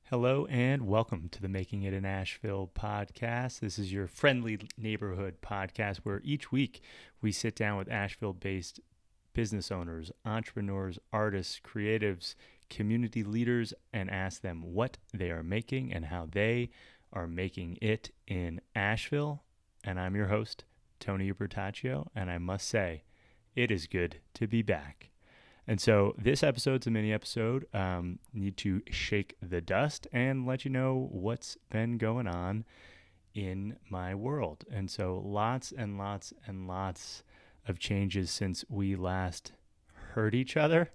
Hello and welcome to the Making It in Asheville podcast. This is your friendly neighborhood podcast where each week we sit down with Asheville based business owners, entrepreneurs, artists, creatives, community leaders, and ask them what they are making and how they are making it in Asheville. And I'm your host, Tony Ubertaccio, and I must say, it is good to be back. And so this episode's a mini episode. Need to shake the dust and let you know what's been going on in my world. And so lots and lots and lots of changes since we last heard each other,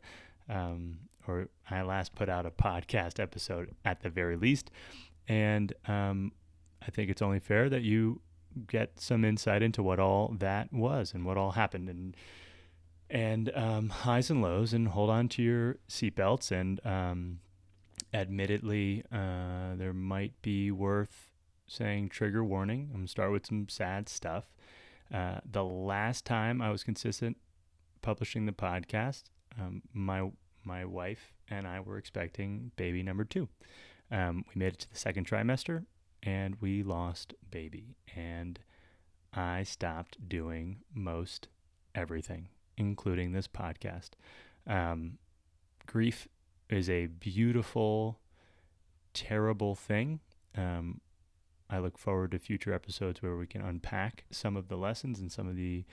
or I last put out a podcast episode at the very least. And I think it's only fair that you get some insight into what all that was and what all happened. And highs and lows, and hold on to your seatbelts. And admittedly, there might be worth saying trigger warning. I'm going to start with some sad stuff. The last time I was consistent publishing the podcast, my wife and I were expecting baby number 2. We made it to the second trimester, and we lost baby. And I stopped doing most everything, including this podcast. Grief is a beautiful, terrible thing. I look forward to future episodes where we can unpack some of the lessons and some of the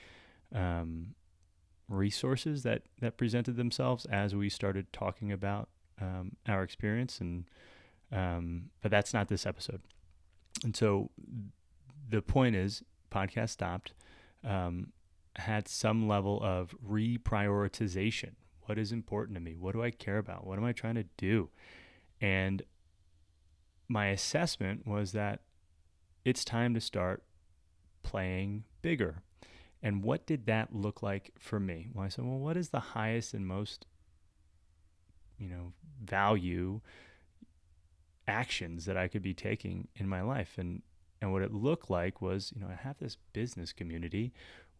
resources that presented themselves as we started talking about our experience. But that's not this episode. And so the point is, podcast stopped. Had some level of reprioritization. What is important to me? What do I care about? What am I trying to do? And my assessment was that it's time to start playing bigger. And what did that look like for me? Well, I said, well, what is the highest and most, value actions that I could be taking in my life? And what it looked like was, I have this business community.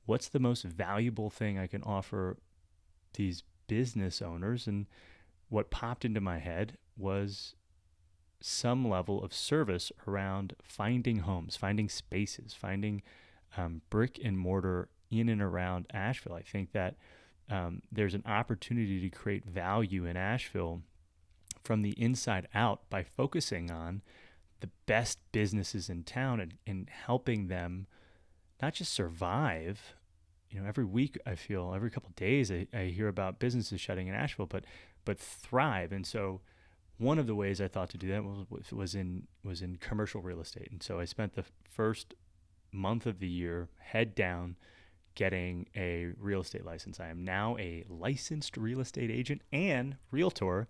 What's the most valuable thing I can offer these business owners? And what popped into my head was some level of service around finding homes, finding spaces, finding brick and mortar in and around Asheville. I think that there's an opportunity to create value in Asheville from the inside out by focusing on the best businesses in town and helping them not just survive. Every week I feel, every couple of days I hear about businesses shutting in Asheville, but thrive. And so one of the ways I thought to do that was in commercial real estate. And so I spent the first month of the year head down getting a real estate license. I am now a licensed real estate agent and realtor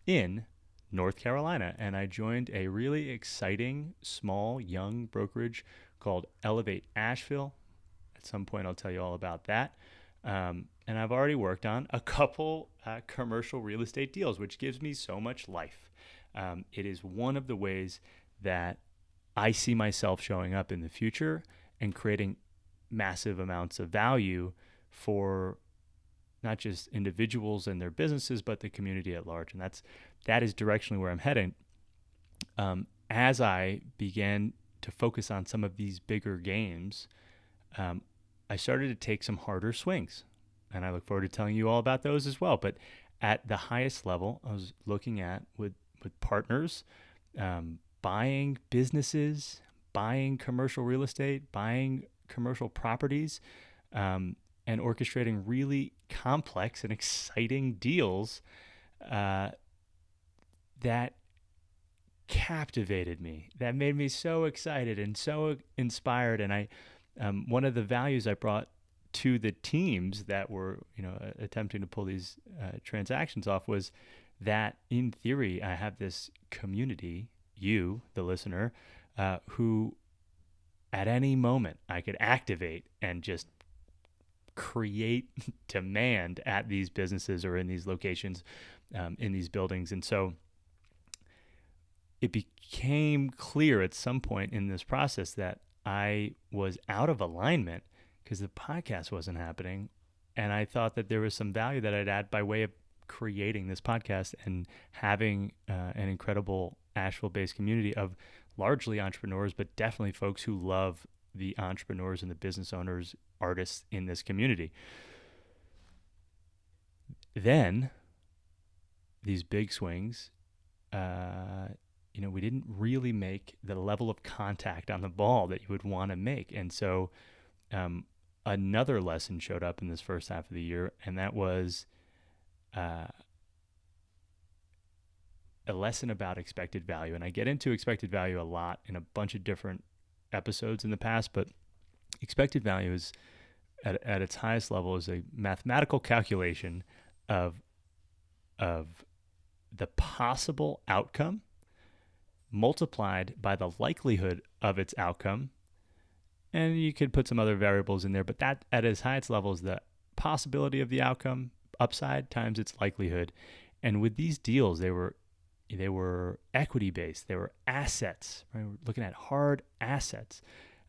in North Carolina. And I joined a really exciting, small, young brokerage called Elevate Asheville. At some point, I'll tell you all about that. And I've already worked on a couple commercial real estate deals, which gives me so much life. It is one of the ways that I see myself showing up in the future and creating massive amounts of value for not just individuals and their businesses, but the community at large. And that is directionally where I'm heading. As I began to focus on some of these bigger games, I started to take some harder swings, and I look forward to telling you all about those as well. But at the highest level, I was looking at with partners, buying businesses, buying commercial real estate, buying commercial properties, and orchestrating really complex and exciting deals that captivated me, that made me so excited and so inspired. And one of the values I brought to the teams that were, attempting to pull these transactions off was that, in theory, I have this community, you, the listener, who at any moment I could activate and just create demand at these businesses or in these locations, in these buildings. And so it became clear at some point in this process that I was out of alignment because the podcast wasn't happening. And I thought that there was some value that I'd add by way of creating this podcast and having an incredible Asheville-based community of largely entrepreneurs, but definitely folks who love the entrepreneurs and the business owners, artists in this community. Then these big swings, we didn't really make the level of contact on the ball that you would want to make. And so another lesson showed up in this first half of the year, and that was a lesson about expected value. And I get into expected value a lot in a bunch of different episodes in the past, but expected value is at its highest level is a mathematical calculation of the possible outcome multiplied by the likelihood of its outcome. And you could put some other variables in there, but that at its highest level is the possibility of the outcome, upside times its likelihood. And with these deals, they were equity based. They were assets. Right? We're looking at hard assets.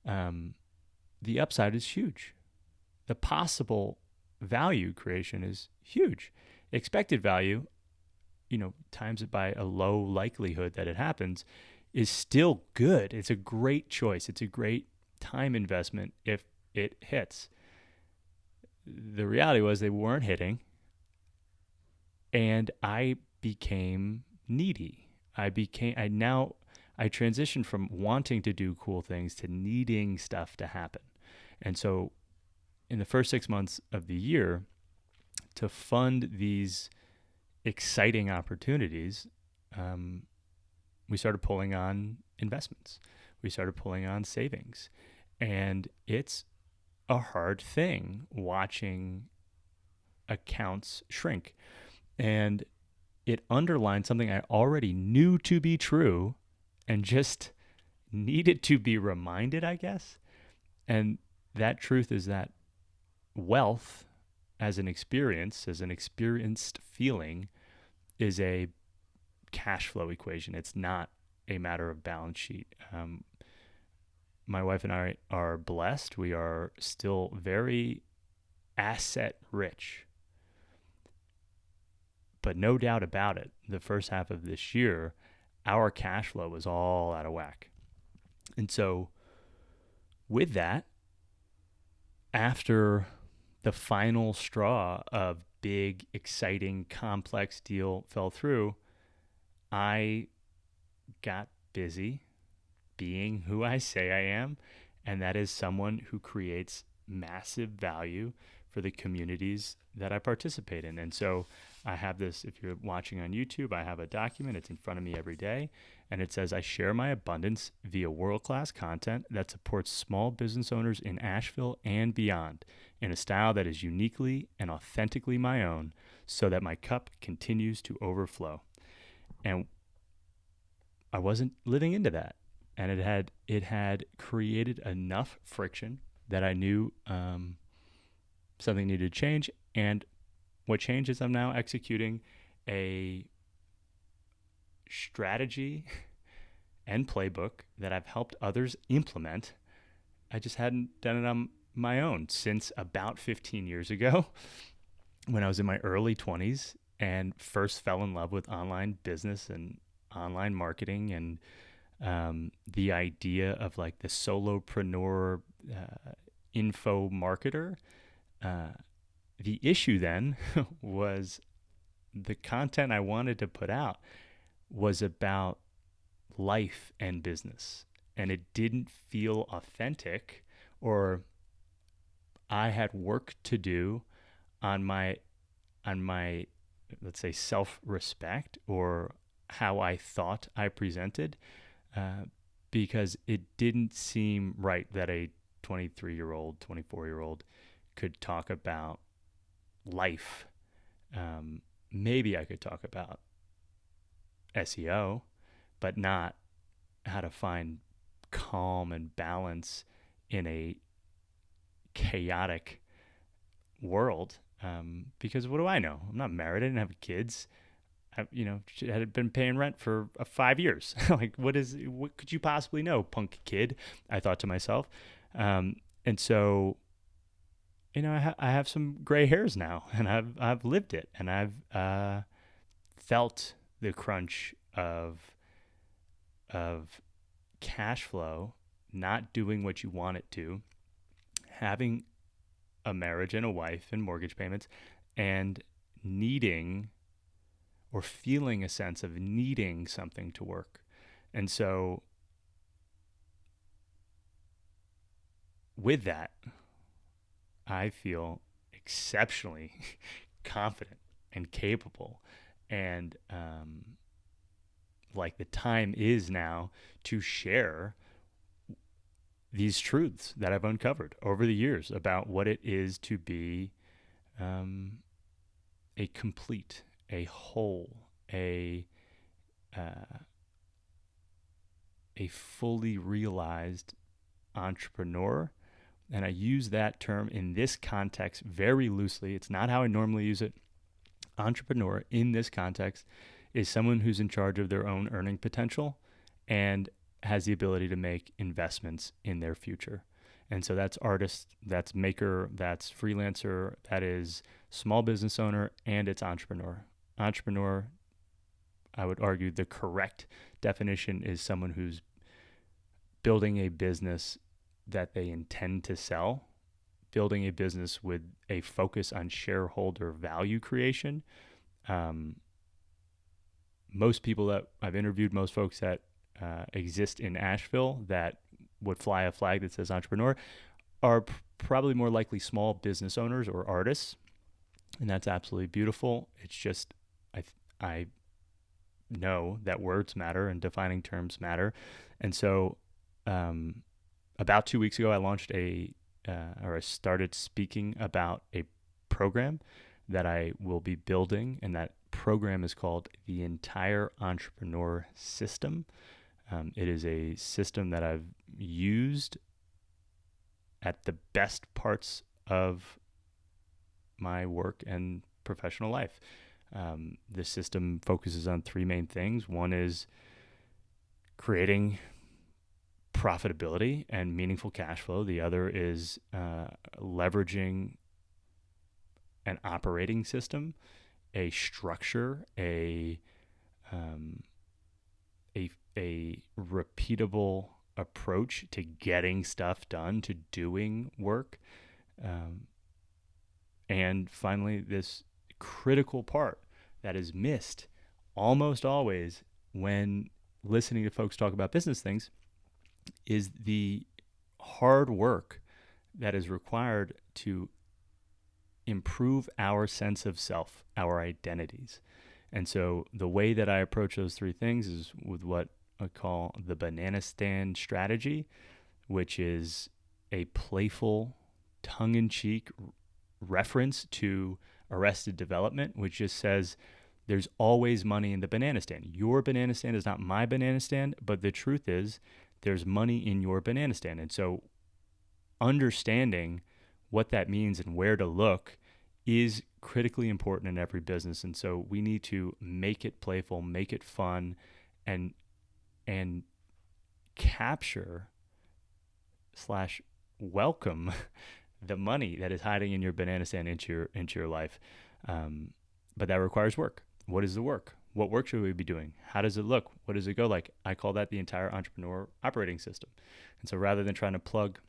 The upside is huge. The possible value creation is huge. Expected value, times it by a low likelihood that it happens, is still good. It's a great choice. It's a great time investment if it hits. The reality was they weren't hitting, and I became needy. I transitioned from wanting to do cool things to needing stuff to happen. And so in the first 6 months of the year, to fund these exciting opportunities, we started pulling on investments. We started pulling on savings. And it's a hard thing watching accounts shrink. And it underlined something I already knew to be true and just needed to be reminded, I guess. And that truth is that wealth as an experience, as an experienced feeling, is a cash flow equation. It's not a matter of balance sheet. My wife and I are blessed. We are still very asset rich. But no doubt about it, the first half of this year, our cash flow was all out of whack. And so with that, after the final straw of big, exciting, complex deal fell through, I got busy being who I say I am, and that is someone who creates massive value for the communities that I participate in. And so I have this, if you're watching on YouTube, I have a document. It's in front of me every day. And it says, I share my abundance via world-class content that supports small business owners in Asheville and beyond in a style that is uniquely and authentically my own so that my cup continues to overflow. And I wasn't living into that. And it had created enough friction that I knew something needed to change. And what changed is I'm now executing a strategy and playbook that I've helped others implement. I just hadn't done it on my own since about 15 years ago when I was in my early 20s and first fell in love with online business and online marketing and the idea of like the solopreneur info marketer. The issue then was the content I wanted to put out was about life and business, and it didn't feel authentic, or I had work to do on my let's say self-respect or how I thought I presented, because it didn't seem right that a 23-year-old, 24-year-old could talk about life. Maybe I could talk about SEO, but not how to find calm and balance in a chaotic world. Because what do I know? I'm not married. I didn't have kids. I had been paying rent for 5 years. Like, what could you possibly know, punk kid? I thought to myself. And so, I have some gray hairs now, and I've lived it, and I've felt the crunch of of cash flow, not doing what you want it to, having a marriage and a wife and mortgage payments, and needing or feeling a sense of needing something to work. And so with that, I feel exceptionally confident and capable. And like the time is now to share these truths that I've uncovered over the years about what it is to be a complete, a whole, a fully realized entrepreneur. And I use that term in this context very loosely. It's not how I normally use it. Entrepreneur in this context is someone who's in charge of their own earning potential and has the ability to make investments in their future. And so that's artist, that's maker, that's freelancer, that is small business owner, and it's entrepreneur. Entrepreneur, I would argue the correct definition is someone who's building a business that they intend to sell, building a business with a focus on shareholder value creation. Most people that I've interviewed, most folks that exist in Asheville that would fly a flag that says entrepreneur are probably more likely small business owners or artists. And that's absolutely beautiful. It's just, I know that words matter and defining terms matter. And so about 2 weeks ago, I launched I started speaking about a program that I will be building. And that program is called the Entire Entrepreneur System. It is a system that I've used at the best parts of my work and professional life. This system focuses on three main things. One is creating profitability and meaningful cash flow. The other is leveraging an operating system, a structure, a repeatable approach to getting stuff done, to doing work. And finally, this critical part that is missed almost always when listening to folks talk about business things is the hard work that is required to improve our sense of self, our identities. And so the way that I approach those three things is with what I call the banana stand strategy, which is a playful, tongue-in-cheek reference to Arrested Development, which just says there's always money in the banana stand. Your banana stand is not my banana stand, but the truth is there's money in your banana stand. And so understanding what that means and where to look is critically important in every business. And so we need to make it playful, make it fun, and capture / welcome the money that is hiding in your banana stand into your life. But that requires work. What is the work? What work should we be doing? How does it look? What does it go like? I call that the entire entrepreneur operating system. And so rather than trying to plug,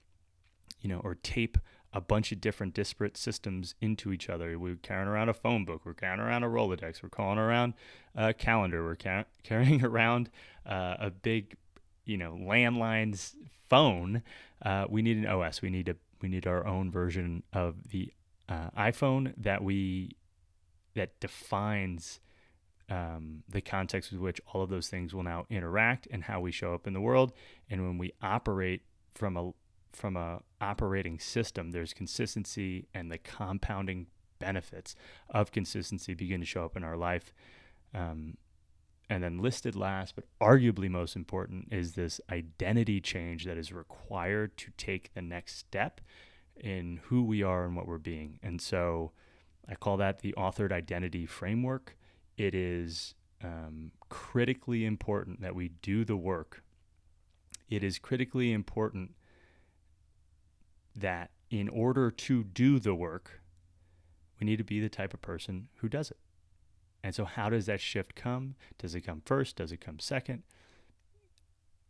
or tape a bunch of different disparate systems into each other, we're carrying around a phone book, we're carrying around a Rolodex, we're calling around a calendar, we're carrying around a big, landline phone. We need an OS. We need our own version of the iPhone that defines the context with which all of those things will now interact and how we show up in the world. And when we operate from a operating system, there's consistency, and the compounding benefits of consistency begin to show up in our life. And then listed last, but arguably most important, is this identity change that is required to take the next step in who we are and what we're being. And so I call that the authored identity framework. It is critically important that we do the work. It is critically important that in order to do the work, we need to be the type of person who does it. And so how does that shift come? Does it come first? Does it come second?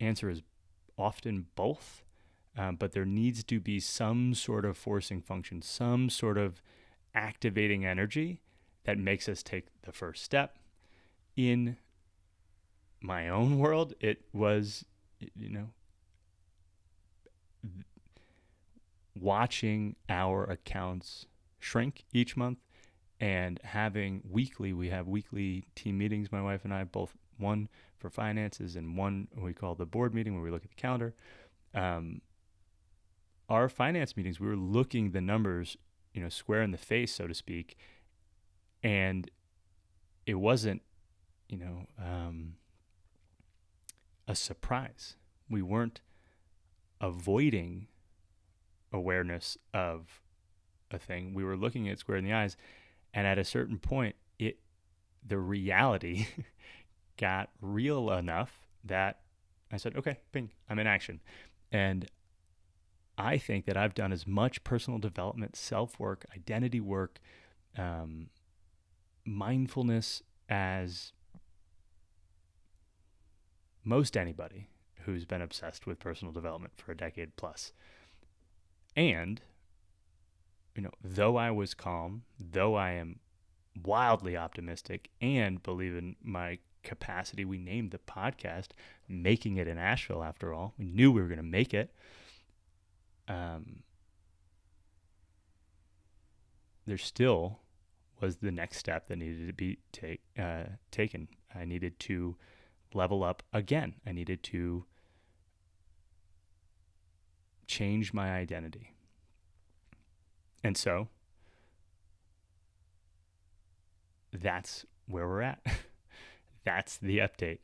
answer is often both, but there needs to be some sort of forcing function, some sort of activating energy that makes us take the first step. In my own world, it was, watching our accounts shrink each month and we have weekly team meetings, my wife and I, both one for finances and one we call the board meeting where we look at the calendar. Our finance meetings, we were looking the numbers, square in the face, so to speak, and it wasn't, a surprise. We weren't avoiding awareness of a thing. We were looking at square in the eyes, and at a certain point, the reality got real enough that I said, okay, bing, I'm in action. And I think that I've done as much personal development, self-work, identity work, mindfulness as most anybody who's been obsessed with personal development for a decade plus. And, though I was calm, though I am wildly optimistic and believe in my capacity, we named the podcast Making It in Asheville, after all. We knew we were going to make it. There still was the next step that needed to be taken. I needed to level up again. I needed to change my identity. And so that's where we're at. That's the update.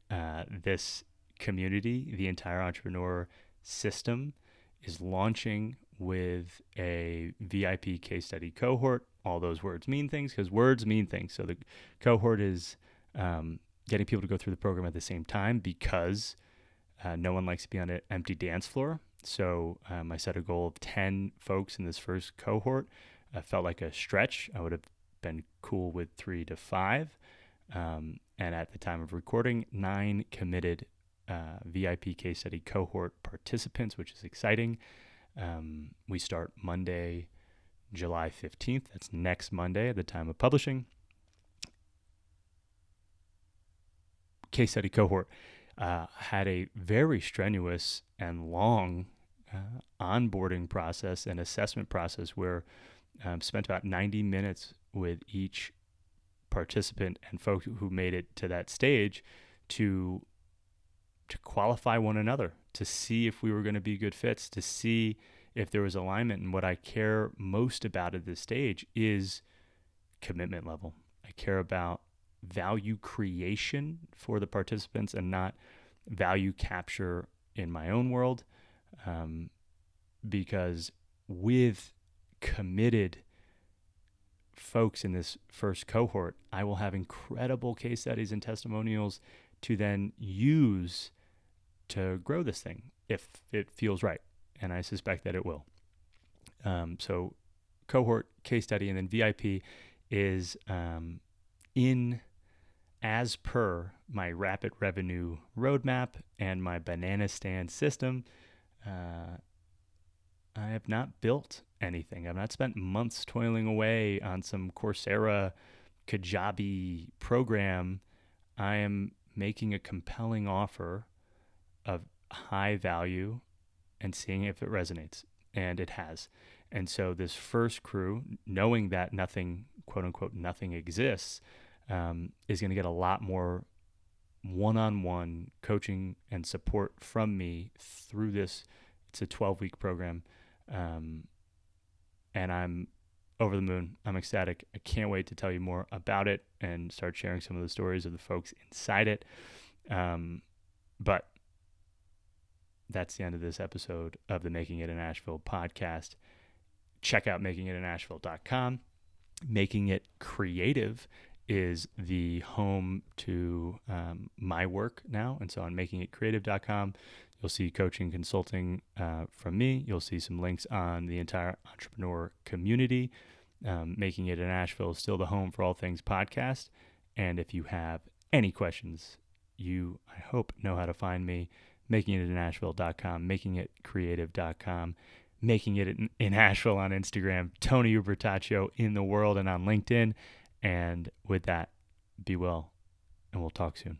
This community, the entire entrepreneur system, is launching with a VIP case study cohort. All those words mean things because words mean things. So the cohort is getting people to go through the program at the same time because no one likes to be on an empty dance floor. So I set a goal of 10 folks in this first cohort. Felt like a stretch. I would have been cool with 3 to 5. And at the time of recording, 9 committed VIP case study cohort participants, which is exciting. We start Monday, July 15th. That's next Monday at the time of publishing. Case study cohort had a very strenuous and long onboarding process and assessment process where spent about 90 minutes with each participant and folks who made it to that stage to qualify one another, to see if we were going to be good fits, to see if there was alignment. And what I care most about at this stage is commitment level. I care about value creation for the participants and not value capture in my own world, because with committed folks in this first cohort, I will have incredible case studies and testimonials to then use to grow this thing if it feels right. And I suspect that it will. So cohort, case study, and then VIP is in as per my rapid revenue roadmap and my banana stand system. I have not built anything. I've not spent months toiling away on some Coursera Kajabi program. I am making a compelling offer of high value and seeing if it resonates. And it has. And so this first crew, knowing that nothing, quote unquote, nothing exists, is going to get a lot more one-on-one coaching and support from me through this. It's a 12-week program. And I'm over the moon. I'm ecstatic. I can't wait to tell you more about it and start sharing some of the stories of the folks inside it. But that's the end of this episode of the Making It in Asheville podcast. Check out makingitinasheville.com. Making It Creative is the home to my work now. And so on makingitcreative.com, you'll see coaching, consulting from me. You'll see some links on the entire entrepreneur community. Making It in Asheville is still the home for all things podcast. And if you have any questions, you, I hope, know how to find me. makingitinaasheville.com, makingitcreative.com, making it in Asheville on Instagram, Tony Ubertaccio in the world and on LinkedIn. And with that, be well, and we'll talk soon.